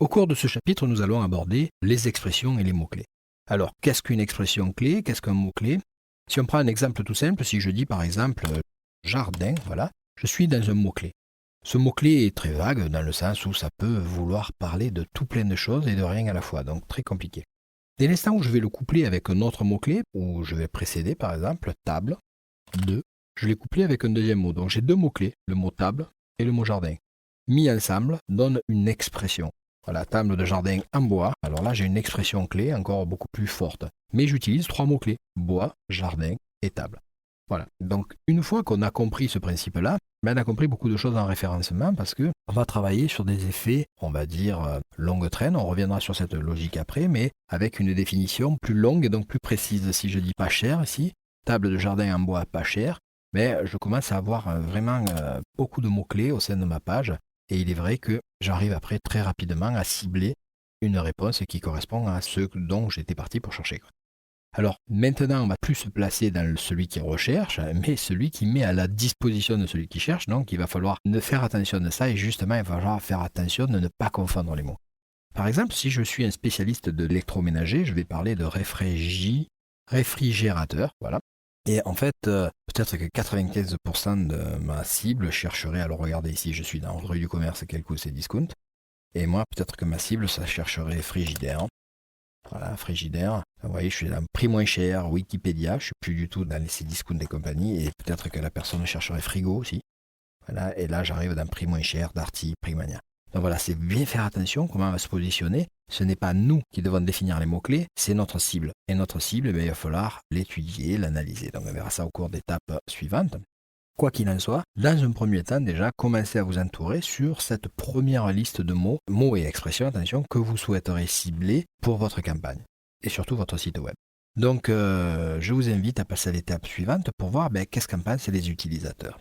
Au cours de ce chapitre, nous allons aborder les expressions et les mots-clés. Alors, qu'est-ce qu'une expression clé? Qu'est-ce qu'un mot-clé? Si on prend un exemple tout simple, si je dis par exemple jardin, voilà, je suis dans un mot-clé. Ce mot-clé est très vague dans le sens où ça peut vouloir parler de tout plein de choses et de rien à la fois, donc très compliqué. Dès l'instant où je vais le coupler avec un autre mot-clé, où je vais précéder par exemple table, deux, je l'ai couplé avec un deuxième mot. Donc j'ai deux mots-clés, le mot table et le mot jardin. Mis ensemble, donne une expression. Voilà, table de jardin en bois. Alors là, j'ai une expression clé encore beaucoup plus forte. Mais j'utilise trois mots-clés, bois, jardin et table. Voilà. Donc, une fois qu'on a compris ce principe-là, on a compris beaucoup de choses en référencement parce que on va travailler sur des effets, on va dire, longue traîne. On reviendra sur cette logique après, mais avec une définition plus longue et donc plus précise. Si je dis pas cher ici, table de jardin en bois pas cher, mais je commence à avoir vraiment beaucoup de mots-clés au sein de ma page. Et il est vrai que j'arrive après très rapidement à cibler une réponse qui correspond à ce dont j'étais parti pour chercher. Alors maintenant, on va plus se placer dans celui qui recherche, mais celui qui met à la disposition de celui qui cherche. Donc il va falloir faire attention de ça et justement, il va falloir faire attention de ne pas confondre les mots. Par exemple, si je suis un spécialiste de l'électroménager, je vais parler de réfrigérateur, voilà. Et en fait, peut-être que 95% de ma cible chercherait, alors regardez ici, je suis dans rue du commerce, quel coût c'est discount. Et moi, peut-être que ma cible, ça chercherait frigidaire. Voilà, frigidaire. Vous voyez, je suis dans prix moins cher, Wikipédia, je suis plus du tout dans les discounts des compagnies. Et peut-être que la personne chercherait frigo aussi. Voilà, et là, j'arrive dans prix moins cher, Darty, Primania. Donc voilà, c'est bien faire attention comment on va se positionner. Ce n'est pas nous qui devons définir les mots-clés, c'est notre cible. Et notre cible, il va falloir l'étudier, l'analyser. Donc on verra ça au cours d'étapes suivantes. Quoi qu'il en soit, dans un premier temps déjà, commencez à vous entourer sur cette première liste de mots et expressions, attention, que vous souhaiterez cibler pour votre campagne. Et surtout votre site web. Donc je vous invite à passer à l'étape suivante pour voir qu'est-ce qu'en pensent les utilisateurs.